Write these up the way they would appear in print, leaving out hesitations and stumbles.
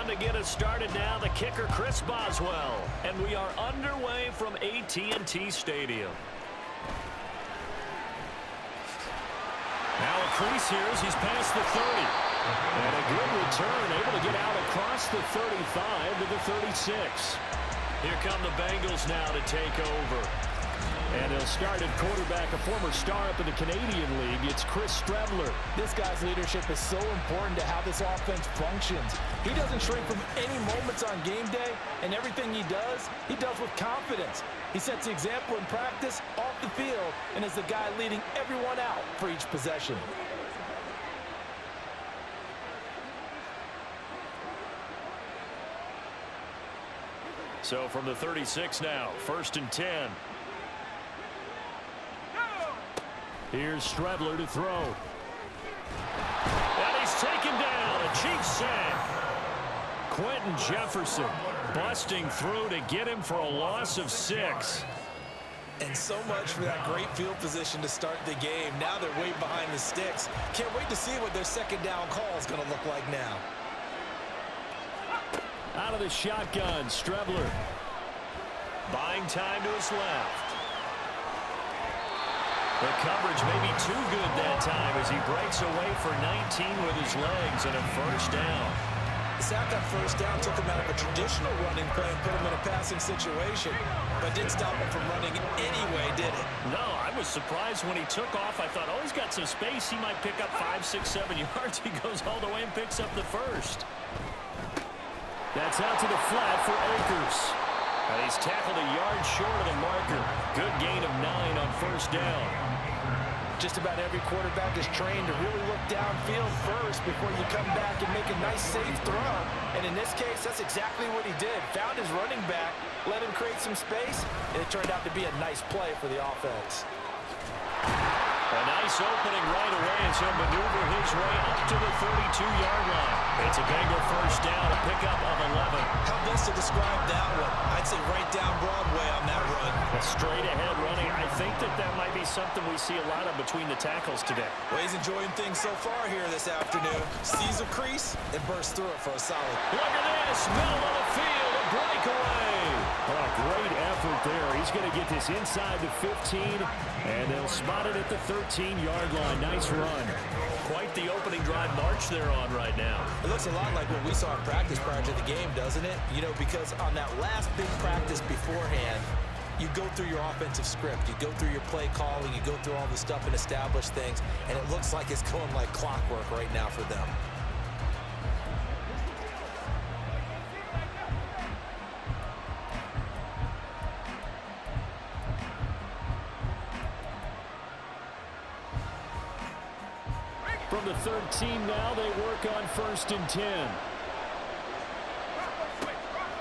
to get us started now, the kicker, Chris Boswell. And we are underway from AT&T Stadium. Now a crease here as he's past the 30. And a good return, able to get out across the 35 to the 36. Here come the Bengals now to take over. And they'll start at quarterback, a former star up in the Canadian League. It's Chris Strebler. This guy's leadership is so important to how this offense functions. He doesn't shrink from any moments on game day, and everything he does with confidence. He sets the example in practice, off the field, and is the guy leading everyone out for each possession. So from the 36 now, 1st and 10. Here's Strebler to throw. And he's taken down. A cheap sack. Quentin Jefferson busting through to get him for a loss of 6. And so much for that great field position to start the game. Now they're way behind the sticks. Can't wait to see what their second down call is going to look like now. Out of the shotgun, Strebler. Buying time to his left. The coverage may be too good that time as he breaks away for 19 with his legs and a first down. The sack on first down took him out of a traditional running play and put him in a passing situation, but didn't stop him from running anyway, did it? No, I was surprised when he took off. I thought, oh, he's got some space. He might pick up 5, 6, 7 yards. He goes all the way and picks up the first. That's out to the flat for Akers. And he's tackled a yard short of the marker. Good gain of 9 on first down. Just about every quarterback is trained to really look downfield first before you come back and make a nice, safe throw. And in this case, that's exactly what he did. Found his running back, let him create some space, and it turned out to be a nice play for the offense. A nice opening right away as he'll maneuver his way up to the 32-yard line. It's a Bengal first down, a pickup of 11. How best to describe that one? I'd say right down Broadway on that run. A straight-ahead running. I think that might be something we see a lot of between the tackles today. Well, he's enjoying things so far here this afternoon. Sees a crease and bursts through it for a solid. Look at this. Middle of the field, a breakaway. What a great effort there. He's going to get this inside the 15, and they'll spot it at the 13-yard line. Nice run. Quite the opening drive march they're on right now. It looks a lot like what we saw in practice prior to the game, doesn't it? You know, because on that last big practice beforehand, you go through your offensive script, you go through your play calling, you go through all the stuff and establish things, and it looks like it's going like clockwork right now for them. From the 13 now, they work on 1st and 10.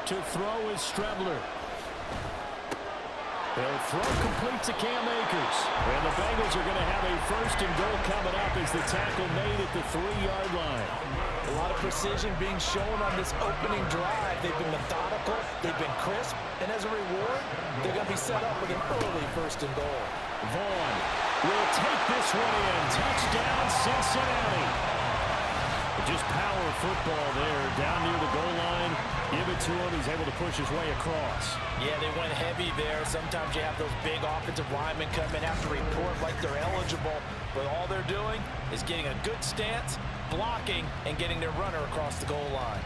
To throw is Strebler. They'll throw complete to Cam Akers. And the Bengals are going to have a 1st and goal coming up as the tackle made at the 3-yard line. A lot of precision being shown on this opening drive. They've been methodical, they've been crisp, and as a reward, they're going to be set up with an early 1st and goal. Vaughn will take this one in. Touchdown, Cincinnati. Just power football there down near the goal line. Give it to him. He's able to push his way across. Yeah, they went heavy there. Sometimes you have those big offensive linemen come in, have to report like they're eligible. But all they're doing is getting a good stance, blocking, and getting their runner across the goal line.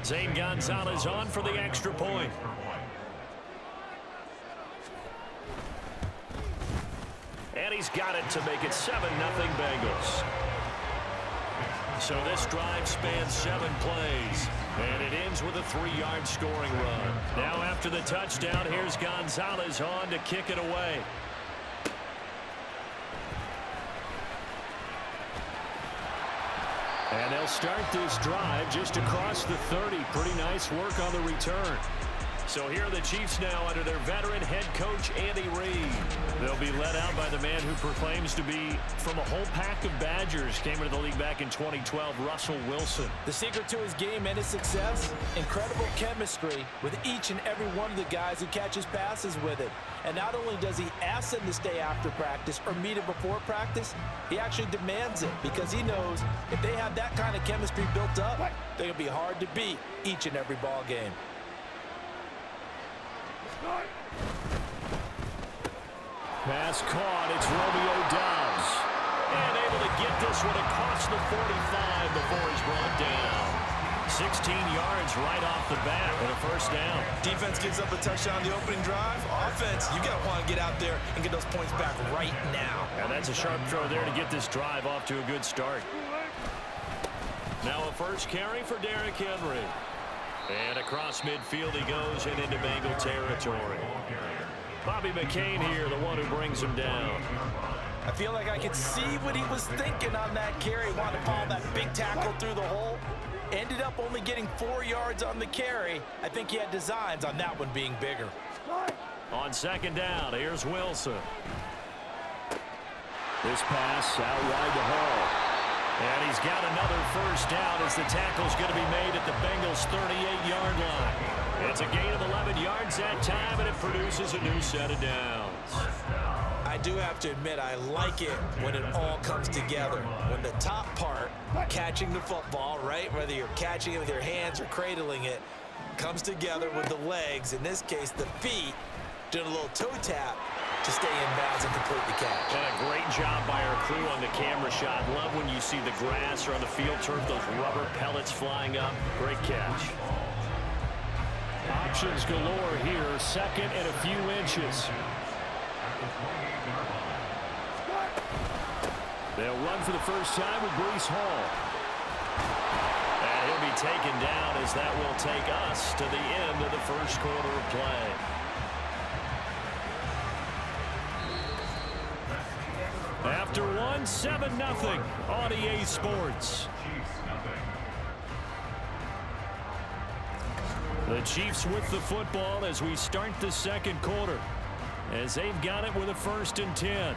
Zane Gonzalez on for the extra point. And he's got it to make it 7-0 Bengals. So this drive spans 7 plays. And it ends with a 3-yard scoring run. Now after the touchdown, here's Gonzalez on to kick it away. And they'll start this drive just across the 30. Pretty nice work on the return. So here are the Chiefs now under their veteran head coach, Andy Reid. They'll be led out by the man who proclaims to be from a whole pack of Badgers. Came into the league back in 2012, Russell Wilson. The secret to his game and his success, incredible chemistry with each and every one of the guys who catches passes with it. And not only does he ask them to stay after practice or meet him before practice, he actually demands it because he knows if they have that kind of chemistry built up, they're going to be hard to beat each and every ball game. Pass caught. It's Romeo Doubs. And able to get this one across the 45 before he's brought down. 16 yards right off the bat and a first down. Defense gives up a touchdown on the opening drive. Offense, you got to want to get out there and get those points back right now. And that's a sharp throw there to get this drive off to a good start. Now a first carry for Derrick Henry. And across midfield he goes and into Bengal territory. Bobby McCain here, the one who brings him down. I feel like I could see what he was thinking on that carry. Wanted to follow that big tackle through the hole. Ended up only getting 4 yards on the carry. I think he had designs on that one being bigger. On second down, here's Wilson. This pass out wide to Hall. And he's got another first down as the tackle's going to be made at the Bengals' 38-yard line. It's a gain of 11 yards that time, and it produces a new set of downs. I do have to admit, I like it when it all comes together. When the top part, catching the football, right, whether you're catching it with your hands or cradling it, comes together with the legs, in this case the feet, doing a little toe tap to stay in bounds and complete the catch. And a great job by our crew on the camera shot. Love when you see the grass or on the field turf, those rubber pellets flying up. Great catch. Options galore here, second and a few inches. They'll run for the first time with Breece Hall. And he'll be taken down as that will take us to the end of the first quarter of play. After one, 7-0 on EA Sports. The Chiefs with the football as we start the second quarter, as they've got it with a 1st and 10.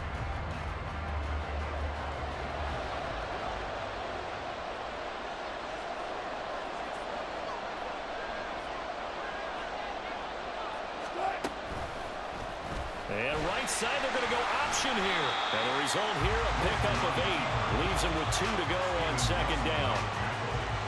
And right side, they're going to go option here. And the result here, a pickup of 8. Leaves him with 2 to go on second down.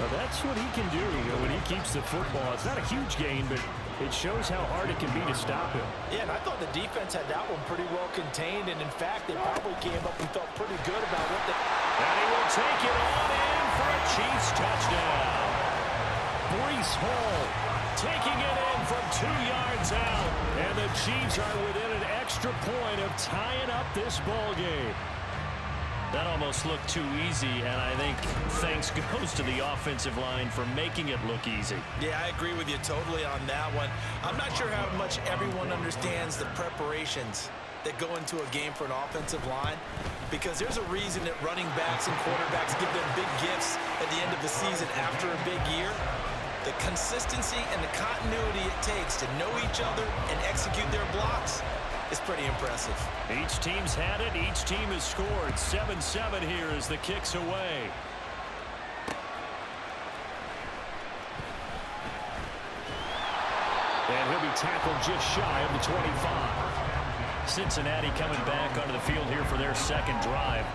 Well, that's what he can do, when he keeps the football. It's not a huge gain, but it shows how hard it can be to stop him. Yeah, and I thought the defense had that one pretty well contained. And, in fact, they probably came up and felt pretty good about what they... And he will take it on in for a Chiefs touchdown. Breece Hall taking it in from 2 yards out. And the Chiefs are within an extra point of tying up this ball game. That almost looked too easy, and I think thanks goes to the offensive line for making it look easy. Yeah, I agree with you totally on that one. I'm not sure how much everyone understands the preparations that go into a game for an offensive line, because there's a reason that running backs and quarterbacks give them big gifts at the end of the season after a big year. The consistency and the continuity it takes to know each other and execute their blocks is pretty impressive. Each team's had it. Each team has scored. 7-7 here as the kick's away. And he'll be tackled just shy of the 25. Cincinnati coming back onto the field here for their second drive.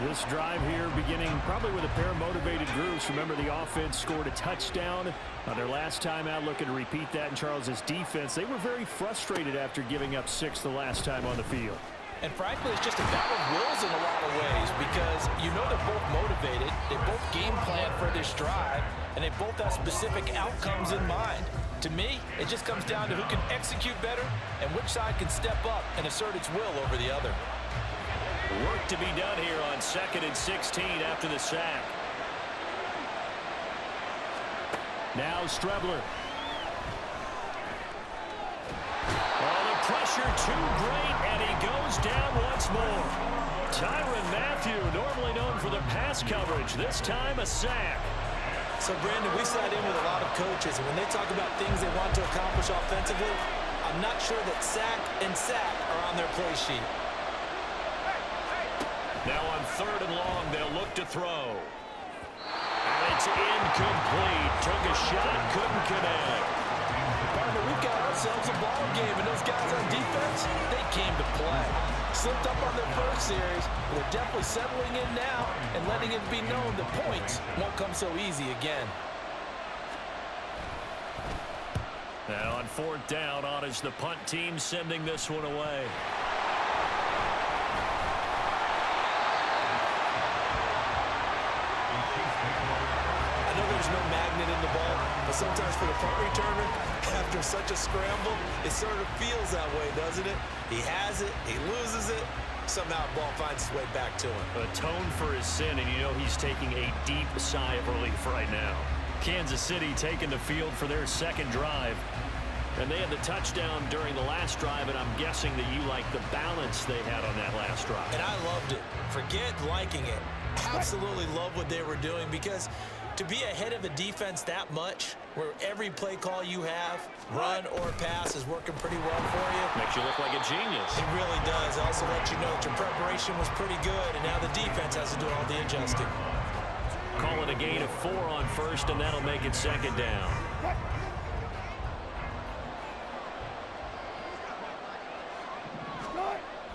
This drive here beginning probably with a pair of motivated groups. Remember, the offense scored a touchdown on their last time out, looking to repeat that in Charles's defense. They were very frustrated after giving up 6 the last time on the field. And frankly, it's just a battle of wills in a lot of ways, because you know they're both motivated, they both game plan for this drive, and they both have specific outcomes in mind. To me, it just comes down to who can execute better and which side can step up and assert its will over the other. Work to be done here on 2nd and 16 after the sack. Now Strebler. Oh, the pressure too great, and he goes down once more. Tyrann Mathieu, normally known for the pass coverage, this time a sack. So, Brandon, we sat in with a lot of coaches, and when they talk about things they want to accomplish offensively, I'm not sure that sack and sack are on their play sheet. Now on 3rd and long, they'll look to throw. And it's incomplete. Took a shot, couldn't connect. Partner, we've got ourselves a ball game, and those guys on defense, they came to play. Slipped up on their first series, but they're definitely settling in now and letting it be known that points won't come so easy again. Now on 4th down, on is the punt team sending this one away. I know there's no magnet in the ball, but sometimes for the punt returner, after such a scramble, it sort of feels that way, doesn't it? He has it, he loses it, somehow the ball finds its way back to him. Atone for his sin, and you know he's taking a deep sigh of relief right now. Kansas City taking the field for their 2nd drive. And they had the touchdown during the last drive, and I'm guessing that you like the balance they had on that last drive. And I loved it. Forget liking it. Absolutely love what they were doing, because to be ahead of a defense that much, where every play call you have, run or pass, is working pretty well for you. Makes you look like a genius. It really does. It also lets you know that your preparation was pretty good, and now the defense has to do all the adjusting. Call it a gain of 4 on 1st, and that'll make it 2nd down.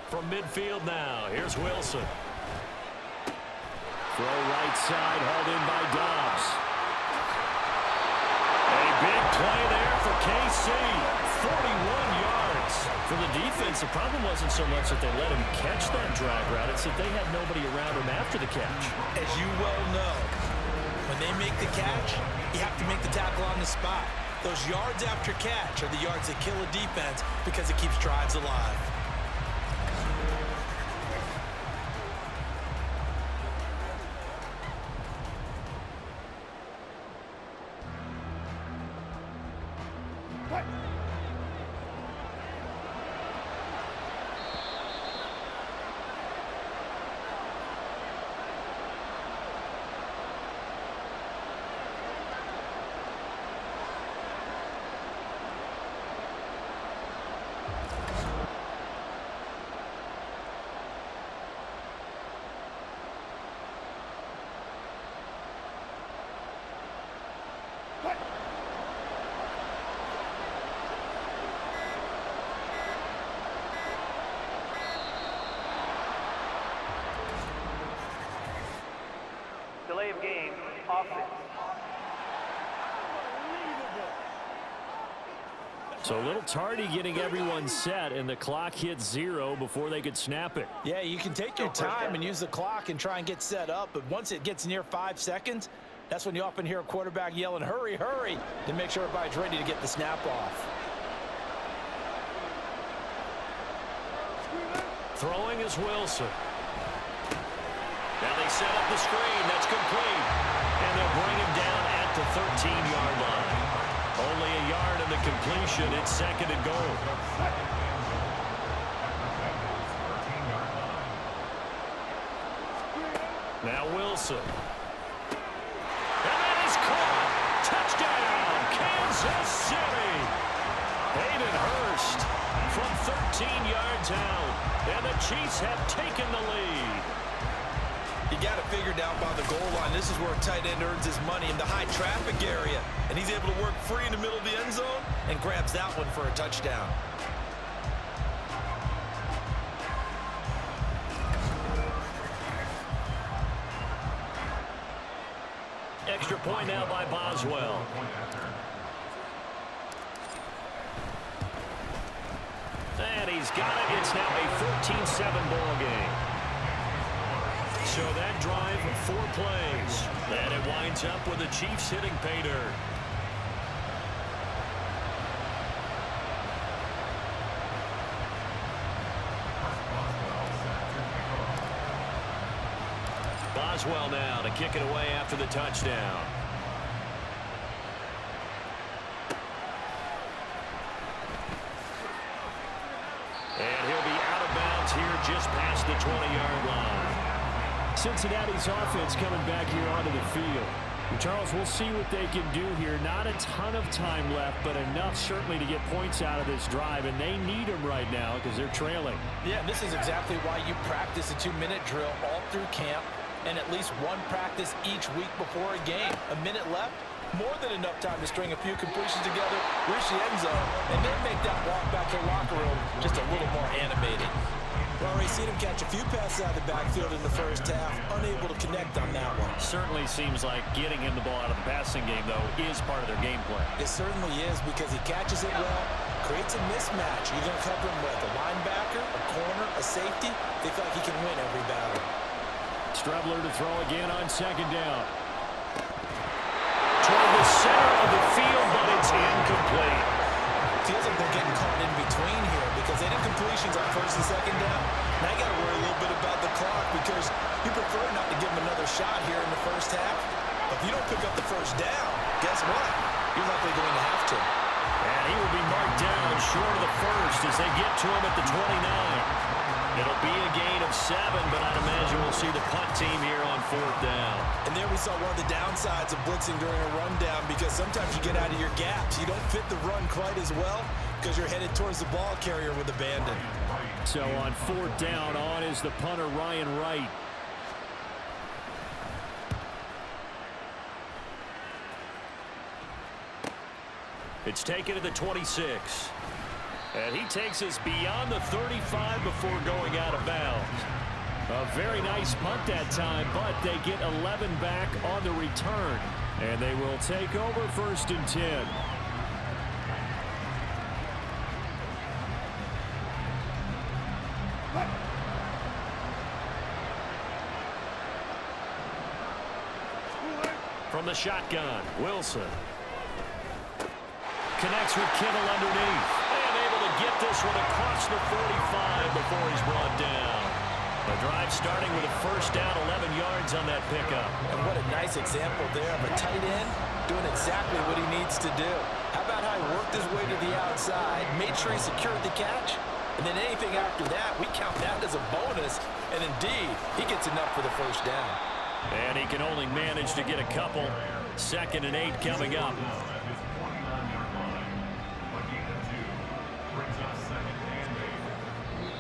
From midfield now, here's Wilson. Throw right side, hauled in by Dobbs. A big play there for KC. 41 yards. For the defense, the problem wasn't so much that they let him catch that drag route. It's that they had nobody around him after the catch. As you well know, when they make the catch, you have to make the tackle on the spot. Those yards after catch are the yards that kill a defense because it keeps drives alive. Delay of game, offense. So a little tardy getting everyone set, and the clock hit 0 before they could snap it. Yeah, you can take your time and use the clock and try and get set up, but once it gets near 5 seconds, that's when you often hear a quarterback yelling, hurry, hurry, to make sure everybody's ready to get the snap off. Throwing is Wilson. Now they set up the screen. That's complete. And they'll bring him down at the 13-yard line. Only a yard in the completion. It's 2nd and goal. Now Wilson. And that is caught. Touchdown, Kansas City. Hayden Hurst from 13 yards out. And the Chiefs have taken the lead. You got it figured out by the goal line. This is where a tight end earns his money, in the high traffic area. And he's able to work free in the middle of the end zone and grabs that one for a touchdown. Extra point now by Boswell. And he's got it. It's now a 14-7 ball game. So that drive, 4 plays. And it winds up with the Chiefs hitting pay dirt. Boswell now to kick it away after the touchdown. And he'll be out of bounds here just past the 20-yard line. Cincinnati's offense coming back here onto the field. Charles, we'll see what they can do here. Not a ton of time left, but enough certainly to get points out of this drive, and they need them right now because they're trailing. Yeah, this is exactly why you practice a 2-minute drill all through camp and at least one practice each week before a game. A minute left, more than enough time to string a few completions together, reach the end zone, and then make that walk back to the locker room just a little more animated. Well, we've seen him catch a few passes out of the backfield in the first half, unable to connect on that one. Certainly seems like getting him the ball out of the passing game, though, is part of their game plan. It certainly is because he catches it well, creates a mismatch. You're going to cover him with a linebacker, a corner, a safety. They feel like he can win every battle. Strebler to throw again on second down. Toward the center of the field, but it's incomplete. Feels like they're getting caught in between here because they did completions on first and second down. Now you got to worry a little bit about the clock because you prefer not to give them another shot here in the first half. But if you don't pick up the first down, guess what? You're likely going to have to. And he will be marked down short of the first as they get to him at the 29. It'll be a gain of 7, but I'd imagine we'll see the punt team here on fourth down. And there we saw one of the downsides of blitzing during a rundown because sometimes you get out of your gaps. You don't fit the run quite as well because you're headed towards the ball carrier with abandon. So on fourth down, on is the punter Ryan Wright. It's taken to the 26. And he takes us beyond the 35 before going out of bounds. A very nice punt that time, but they get 11 back on the return. And they will take over first and 10. From the shotgun, Wilson. Connects with Kittle underneath. And able to get this one across the 45 before he's brought down. The drive starting with a first down, 11 yards on that pickup. And what a nice example there of a tight end doing exactly what he needs to do. How about how he worked his way to the outside, made sure he secured the catch, and then anything after that, we count that as a bonus. And indeed, he gets enough for the first down. And he can only manage to get a couple. 2nd and 8 coming up.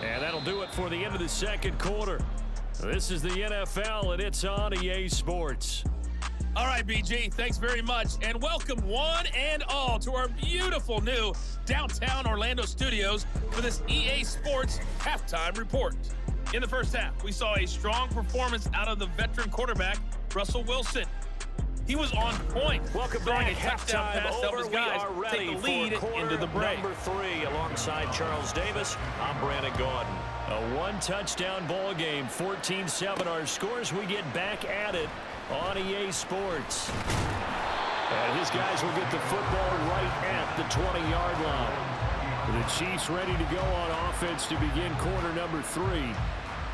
And that'll do it for the end of the second quarter. This is the NFL, and it's on EA Sports. All right, BG, thanks very much. And welcome one and all to our beautiful new downtown Orlando studios for this EA Sports halftime report. In the first half, we saw a strong performance out of the veteran quarterback, Russell Wilson. He was on point. Welcome throwing back. a touchdown pass to help his guys take the lead into the break. Number 3 alongside Charles Davis. I'm Brandon Gaudin. A one-touchdown ball game, 14-7 our scores. We get back at it on EA Sports. And his guys will get the football right at the 20-yard line. The Chiefs ready to go on offense to begin quarter number 3.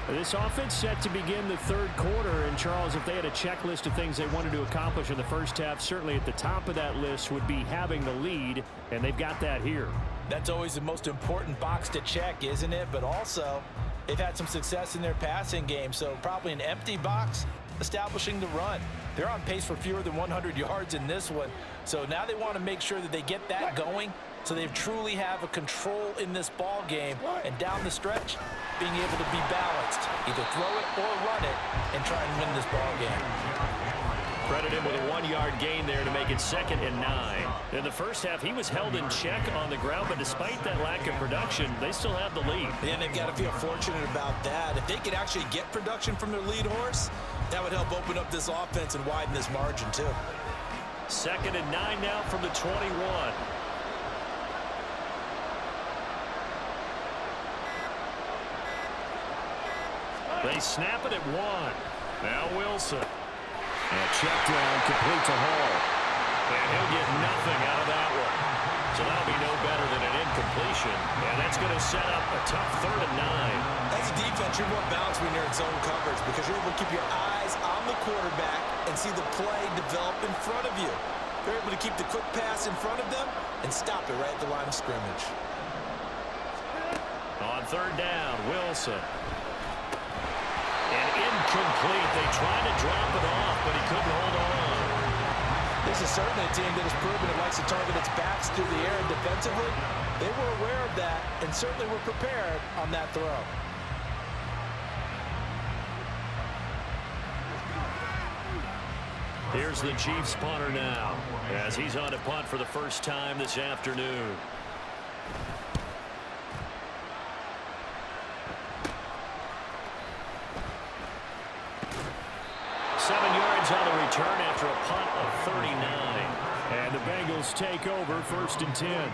This offense set to begin the third quarter. And, Charles, if they had a checklist of things they wanted to accomplish in the first half, certainly at the top of that list would be having the lead, and they've got that here. That's always the most important box to check, isn't it? But also, they've had some success in their passing game, so probably an empty box establishing the run. They're on pace for fewer than 100 yards in this one, so now they want to make sure that they get that going so they truly have a control in this ball game, and down the stretch, being able to be balanced, either throw it or run it, and try and win this ball game. Credit him with a 1-yard gain there to make it 2nd and 9. In the first half, he was held in check on the ground, but despite that lack of production, they still have the lead. And they've got to feel fortunate about that. If they could actually get production from their lead horse, that would help open up this offense and widen this margin too. 2nd and 9 now from the 21. They snap it at 1. Now Wilson. And check down, complete to Hall. And he'll get nothing out of that one. So that'll be no better than an incompletion. And that's going to set up a tough 3rd and 9. As a defense, you're more balanced when you're in zone coverage because you're able to keep your eyes on the quarterback and see the play develop in front of you. You're able to keep the quick pass in front of them and stop it right at the line of scrimmage. On 3rd down, Wilson. And incomplete. They tried to drop it off, but he couldn't hold on. This is certainly a team that has proven it likes to target its backs through the air and defensively. They were aware of that and certainly were prepared on that throw. Here's the Chiefs punter now, as he's on to punt for the first time this afternoon. On the return after a punt of 39. And the Bengals take over 1st and 10.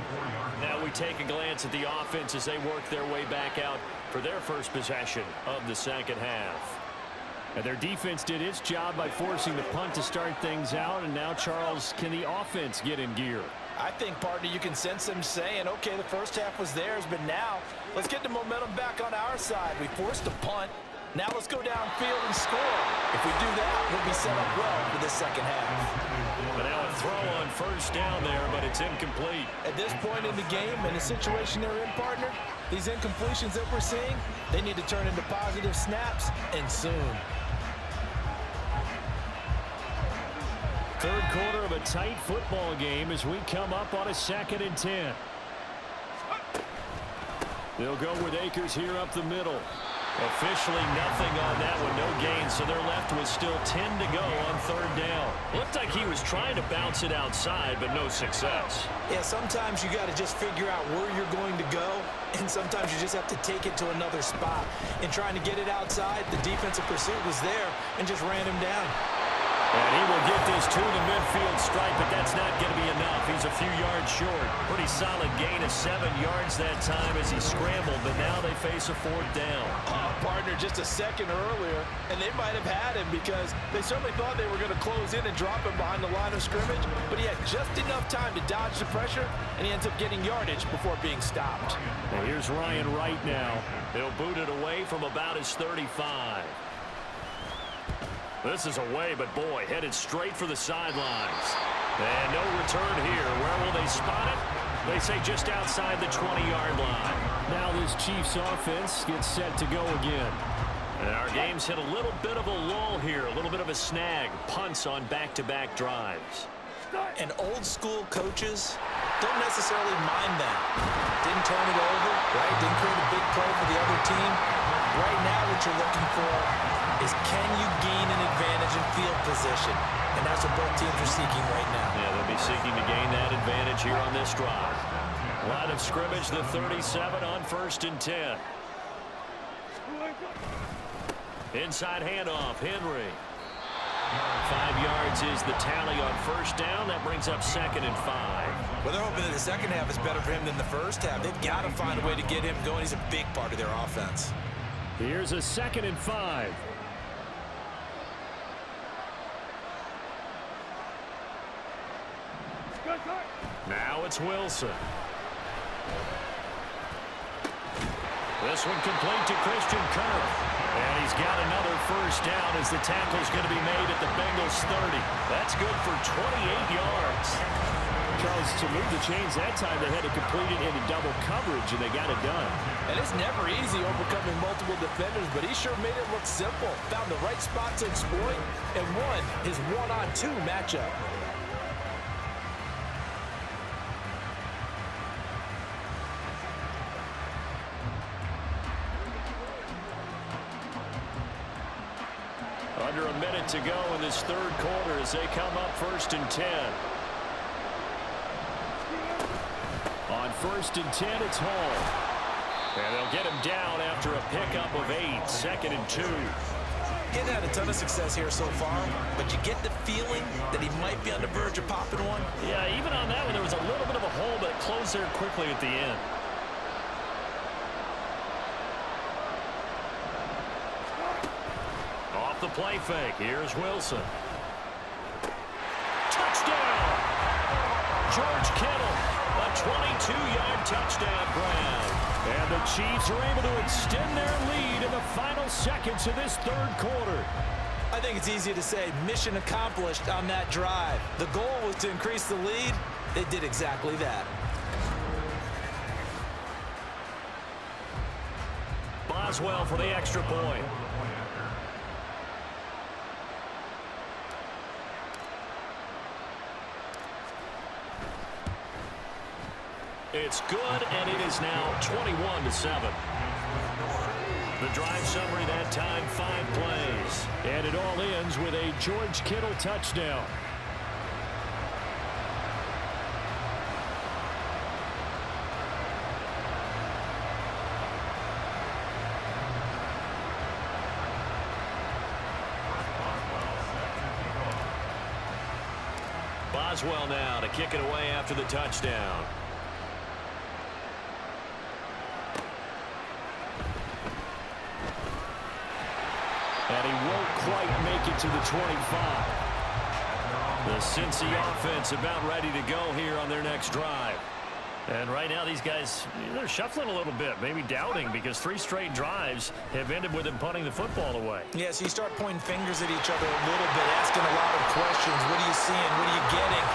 Now we take a glance at the offense as they work their way back out for their first possession of the second half. And their defense did its job by forcing the punt to start things out. And now, Charles, can the offense get in gear? I think, partner, you can sense them saying, okay, the first half was theirs, but now let's get the momentum back on our side. We forced a punt. Now let's go downfield and score. If we do that, we'll be set up well for the second half. But now a throw on first down there, but it's incomplete. At this point in the game, in the situation they're in, partner, these incompletions that we're seeing, they need to turn into positive snaps, and soon. Third quarter of a tight football game as we come up on a 2nd and 10. They'll go with Akers here up the middle. Officially nothing on that one, no gain, so they're left with still 10 to go on 3rd down. Looked like he was trying to bounce it outside, but no success. Yeah, sometimes you got to just figure out where you're going to go, and sometimes you just have to take it to another spot. In trying to get it outside, the defensive pursuit was there and just ran him down. And he will get this to the midfield stripe, but that's not going to be enough. He's a few yards short. Pretty solid gain of 7 yards that time as he scrambled, but now they face a 4th down. Partner, just a second earlier, and they might have had him because they certainly thought they were going to close in and drop him behind the line of scrimmage, but he had just enough time to dodge the pressure, and he ends up getting yardage before being stopped. Now here's Ryan Wright now. He'll boot it away from about his 35. This is away, but boy, headed straight for the sidelines. And no return here. Where will they spot it? They say just outside the 20-yard line. Now this Chiefs offense gets set to go again. And our game's hit a little bit of a lull here, a little bit of a snag. Punts on back-to-back drives. And old-school coaches don't necessarily mind that. Didn't turn it over, right? Didn't create a big play for the other team. Right now what you're looking for is can you gain an advantage in field position? And that's what both teams are seeking right now. Yeah, they'll be seeking to gain that advantage here on this drive. Line of scrimmage, the 37 on 1st and 10. Inside handoff, Henry. 5 yards is the tally on 1st down. That brings up 2nd and 5. Well, they're hoping that the second half is better for him than the first half. They've got to find a way to get him going. He's a big part of their offense. Here's a 2nd and 5. Now it's Wilson. This one complete to Christian Kirk. And he's got another 1st down as the tackle's going to be made at the Bengals 30. That's good for 28 yards. Charles, to move the chains that time, they had to complete it into double coverage, and they got it done. And it's never easy overcoming multiple defenders, but he sure made it look simple. Found the right spot to exploit and won his 1-on-2 matchup. Under a minute to go in this 3rd quarter as they come up 1st and 10. On 1st and 10, it's Hall. And they'll get him down after a pickup of 8, 2nd and 2. He hasn't had a ton of success here so far, but you get the feeling that he might be on the verge of popping one. Yeah, even on that one, there was a little bit of a hole, but it closed there quickly at the end. Off the play fake, here's Wilson. Touchdown! George Kittle, a 22-yard touchdown grab. And the Chiefs are able to extend their lead in the final seconds of this 3rd quarter. I think it's easy to say mission accomplished on that drive. The goal was to increase the lead. They did exactly that. Boswell for the extra point. It's good, and it is now 21-7. The drive summary that time, 5 plays. And it all ends with a George Kittle touchdown. Boswell now to kick it away after the touchdown. And he won't quite make it to the 25. The Cincy offense about ready to go here on their next drive. And right now these guys, they're shuffling a little bit, maybe doubting, because 3 straight drives have ended with them punting the football away. Yeah, so you start pointing fingers at each other a little bit, asking a lot of questions. What are you seeing? What are you getting?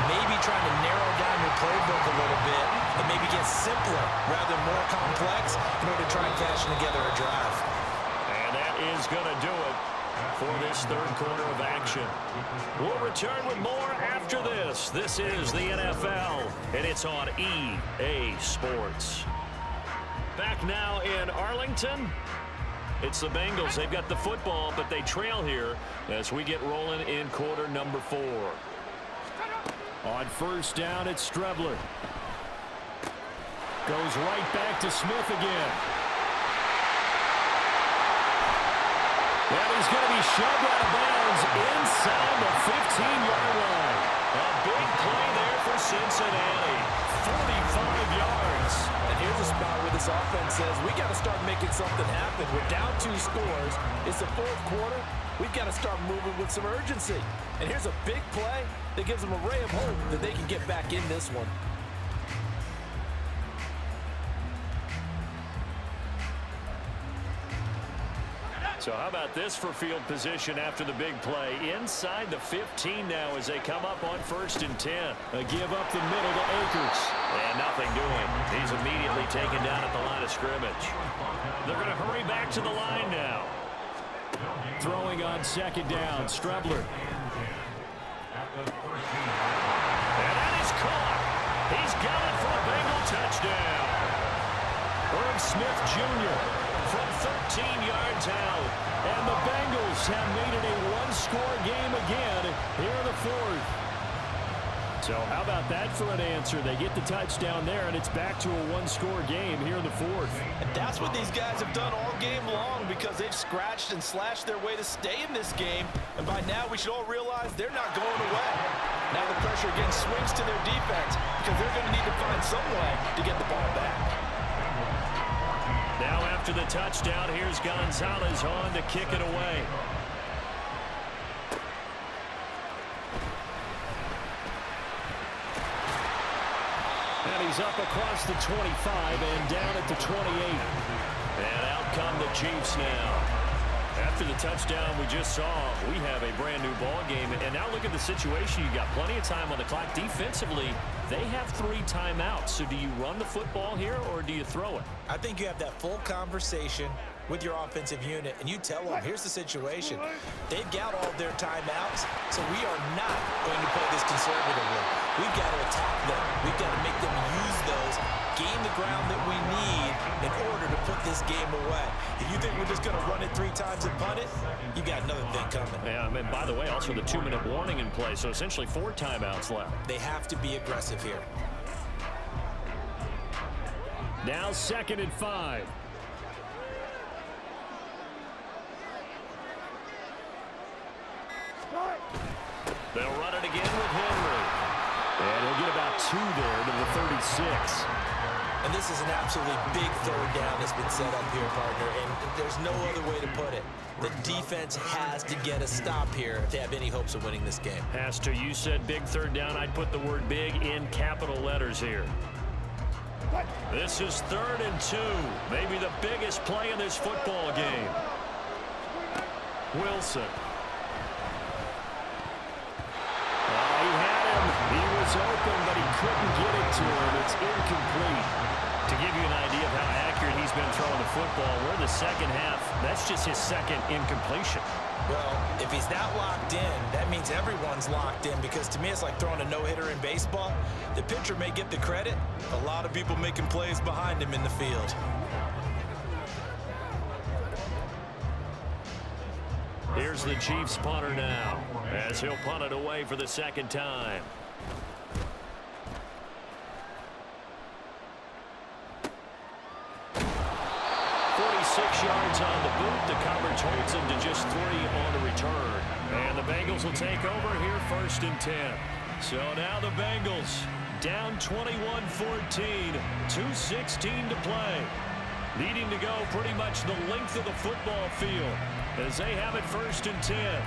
Maybe trying to narrow down your playbook a little bit and maybe get simpler rather than more complex in order to try and fashion together a drive. And that is going to do it for this third quarter of action. We'll return with more after this. This is the NFL, and it's on EA Sports. Back now in Arlington. It's the Bengals. They've got the football, but they trail here as we get rolling in quarter number 4. On first down, it's Strebler. Goes right back to Smith again. And he's going to be shoved out of bounds inside the 15-yard line. A big play there for Cincinnati. 45 yards. And here's a spot where this offense says, we got to start making something happen. We're down 2 scores. It's the 4th quarter. We've got to start moving with some urgency. And here's a big play that gives them a ray of hope that they can get back in this one. So how about this for field position after the big play? Inside the 15 now as they come up on first and 10. A give up the middle to Akers. And nothing doing. He's immediately taken down at the line of scrimmage. They're going to hurry back to the line now. Throwing on second down, Strebler. And that is caught. He's got it for a Bengal touchdown. Herb Smith Jr. from 13 yards out. And the Bengals have made it a 1-score game again here in the 4th. So how about that for an answer? They get the touchdown there, and it's back to a 1-score game here in the 4th. And that's what these guys have done all game long, because they've scratched and slashed their way to stay in this game. And by now, we should all realize they're not going away. Now the pressure again swings to their defense, because they're going to need to find some way to get the ball back. Now after the touchdown, here's Gonzalez on to kick it away. And he's up across the 25 and down at the 28. And out come the Chiefs now. After the touchdown we just saw, we have a brand new ball game. And now look at the situation. You got plenty of time on the clock. Defensively, they have 3 timeouts. So do you run the football here or do you throw it? I think you have that full conversation with your offensive unit, and you tell them, here's the situation. They've got all their timeouts, so we are not going to play this conservatively. We've got to attack them. We've got to make them use those, gain the ground that we need in order to put this game away. If you think we're just going to run it 3 times and punt it, you got another thing coming. Yeah, and by the way, also the 2-minute warning in play, so essentially 4 timeouts left. They have to be aggressive here. Now 2nd and 5. They'll run it again with Henry. And he'll get about 2 there to the 36. And this is an absolutely big 3rd down that's been set up here, partner, and there's no other way to put it. The defense has to get a stop here if they have any hopes of winning this game. Has to. You said big 3rd down. I'd put the word big in capital letters here. This is 3rd and 2. Maybe the biggest play in this football game. Wilson. He had him. He was open, but he couldn't get it to him. It's incomplete. To give you an idea of how accurate he's been throwing the football, we're in the second half. That's just his second incompletion. Well, if he's that locked in, that means everyone's locked in, because to me it's like throwing a no-hitter in baseball. The pitcher may get the credit, a lot of people making plays behind him in the field. Here's the Chiefs punter now, as he'll punt it away for the second time. 46 yards on the boot. The coverage holds him to just 3 on the return. And the Bengals will take over here, 1st and 10. So now the Bengals down 21-14, 2:16 to play. Needing to go pretty much the length of the football field as they have it 1st and 10.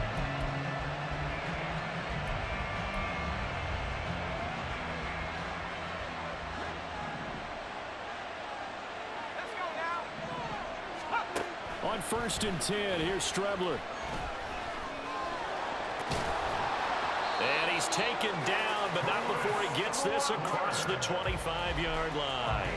On 1st and 10, here's Strebler. And he's taken down, but not before he gets this across the 25-yard line.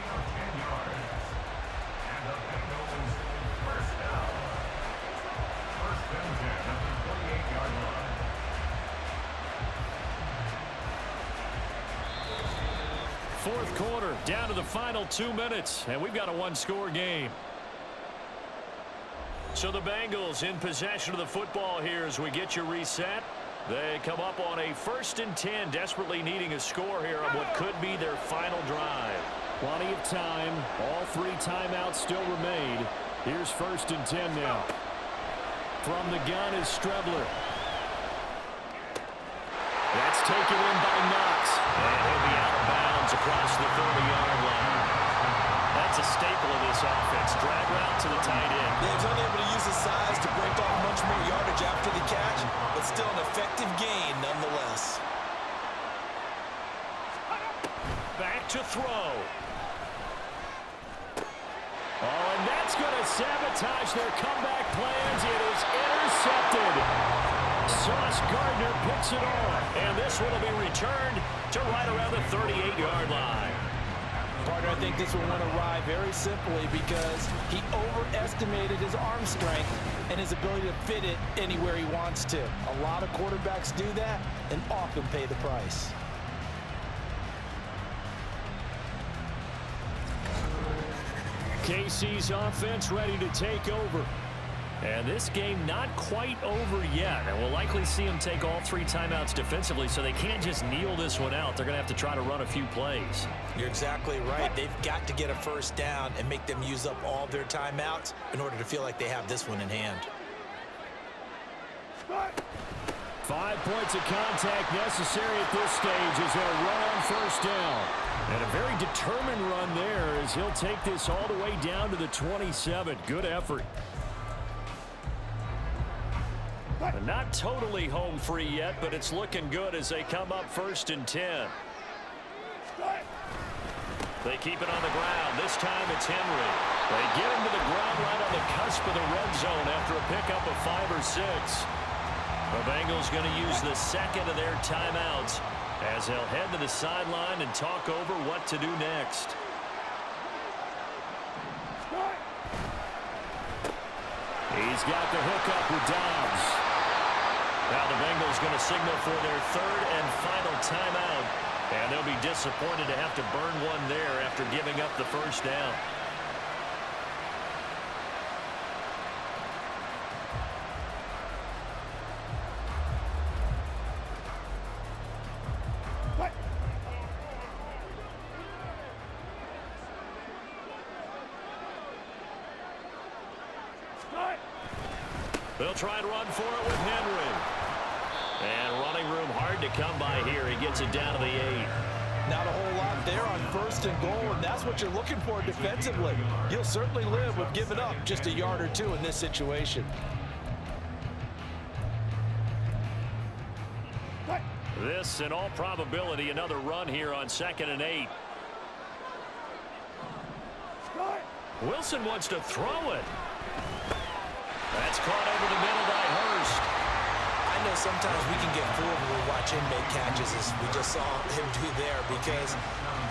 Fourth quarter, down to the final 2 minutes, and we've got a one-score game. So the Bengals in possession of the football here as we get you reset. They come up on a 1st and 10, desperately needing a score here on what could be their final drive. Plenty of time. All 3 timeouts still remain. Here's 1st and 10 now. From the gun is Strebler. That's taken in by Knox. And he'll be out of bounds across the 30-yard line. That's a staple of this offense. Drag route to the tight end. Yeah, he's only able to use his size to break off much more yardage after the catch, but still an effective gain nonetheless. Back to throw. Oh, and that's going to sabotage their comeback plans. It is intercepted. Sauce Gardner picks it off, and this one will be returned to right around the 38-yard line. Partner, I think this will want to ride very simply because he overestimated his arm strength and his ability to fit it anywhere he wants to. A lot of quarterbacks do that and often pay the price. KC's offense ready to take over. And this game not quite over yet. And we'll likely see them take all 3 timeouts defensively, so they can't just kneel this one out. They're going to have to try to run a few plays. You're exactly right. They've got to get a first down and make them use up all their timeouts in order to feel like they have this one in hand. 5 points of contact necessary at this stage as they'll run on 1st down. And a very determined run there as he'll take this all the way down to the 27. Good effort. Not totally home free yet, but it's looking good as they come up 1st and 10. They keep it on the ground. This time it's Henry. They get him to the ground right on the cusp of the red zone after a pickup of 5 or 6. The Bengals going to use the second of their timeouts as they'll head to the sideline and talk over what to do next. He's got the hookup with Dobbs. Now the Bengals going to signal for their 3rd and final timeout. And they'll be disappointed to have to burn one there after giving up the 1st down. They'll try and run for it with Henry. And running room hard to come by here. He gets it down to the 8. Not a whole lot there on 1st and goal, and that's what you're looking for defensively. You'll certainly live with giving up just a yard or 2 in this situation. This, in all probability, another run here on 2nd and 8. Wilson wants to throw it. That's caught over the middle by Hurst. I know sometimes we can get fooled when we watch him make catches, as we just saw him do there, because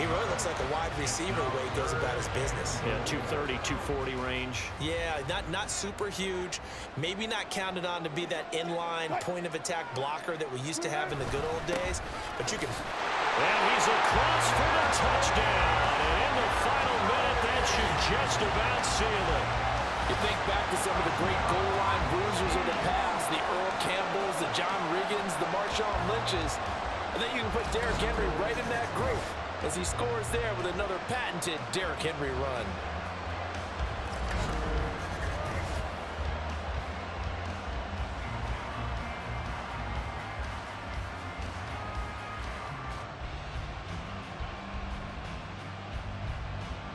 He really looks like a wide receiver the way he goes about his business. Yeah, 230, 240 range. Yeah, not super huge. Maybe not counted on to be that inline point-of-attack blocker that we used to have in the good old days, but you can... And he's across for the touchdown. And in the final minute, that should just about seal it. You think back to some of the great goal line bruisers of the past, the Earl Campbells, the John Riggins, the Marshawn Lynches. I think you can put Derrick Henry right in that group as he scores there with another patented Derrick Henry run.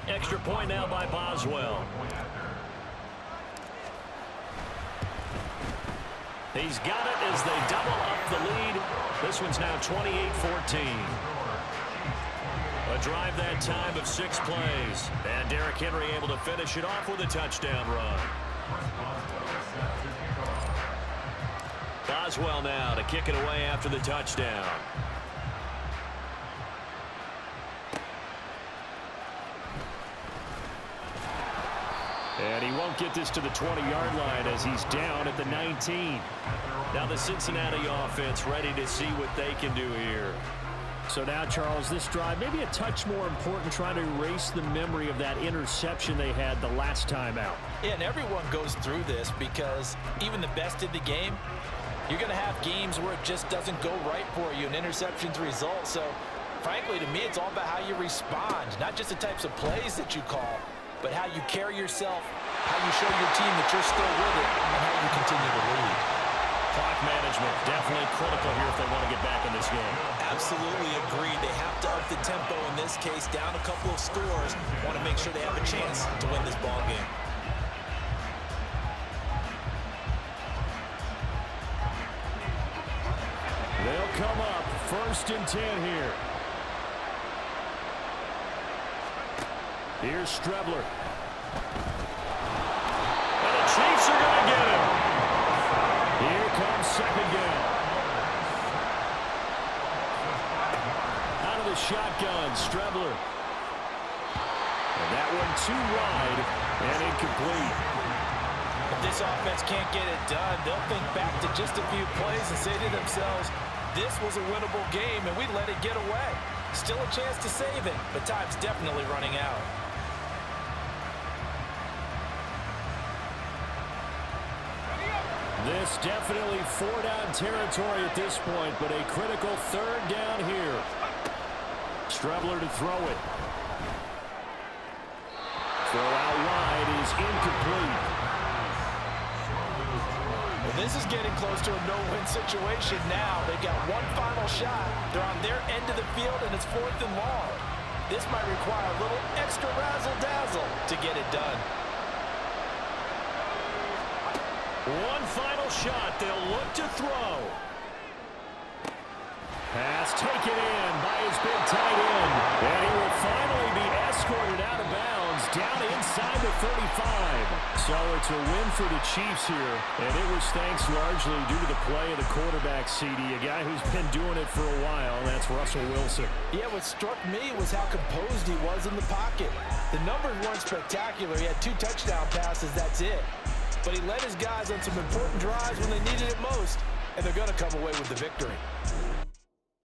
Extra point now by Boswell. He's got it as they double up the lead. This one's now 28-14. A drive that time of 6 plays. And Derrick Henry able to finish it off with a touchdown run. Boswell now to kick it away after the touchdown. And he won't get this to the 20-yard line as he's down at the 19. Now the Cincinnati offense ready to see what they can do here. So now, Charles, this drive maybe a touch more important, trying to erase the memory of that interception they had the last time out. Yeah, and everyone goes through this because even the best in the game, you're going to have games where it just doesn't go right for you, and interceptions result. So, frankly, to me, it's all about how you respond, not just the types of plays that you call, but how you carry yourself, how you show your team that you're still with it, and how you continue to lead. Clock management definitely critical here if they want to get back in this game. Absolutely agreed. They have to up the tempo in this case, down a couple of scores. Want to make sure they have a chance to win this ball game. They'll come up 1st and 10 here. Here's Strebler. And the Chiefs are going to get him. Here comes 2nd down. Out of the shotgun, Strebler. And that one too wide and incomplete. If this offense can't get it done, they'll think back to just a few plays and say to themselves, this was a winnable game and we let it get away. Still a chance to save it, but time's definitely running out. This definitely 4-down territory at this point, but a critical 3rd down here. Strebler to throw it. Throw out wide is incomplete. Well, this is getting close to a no-win situation now. They've got one final shot. They're on their end of the field, and it's 4th and long. This might require a little extra razzle-dazzle to get it done. One final shot. They'll look to throw. Pass taken in by his big tight end. And he will finally be escorted out of bounds down inside the 35. So it's a win for the Chiefs here. And it was thanks largely due to the play of the quarterback, CD, a guy who's been doing it for a while. And that's Russell Wilson. Yeah, what struck me was how composed he was in the pocket. The numbers weren't spectacular. He had 2 touchdown passes, that's it. But he led his guys on some important drives when they needed it most, and they're going to come away with the victory.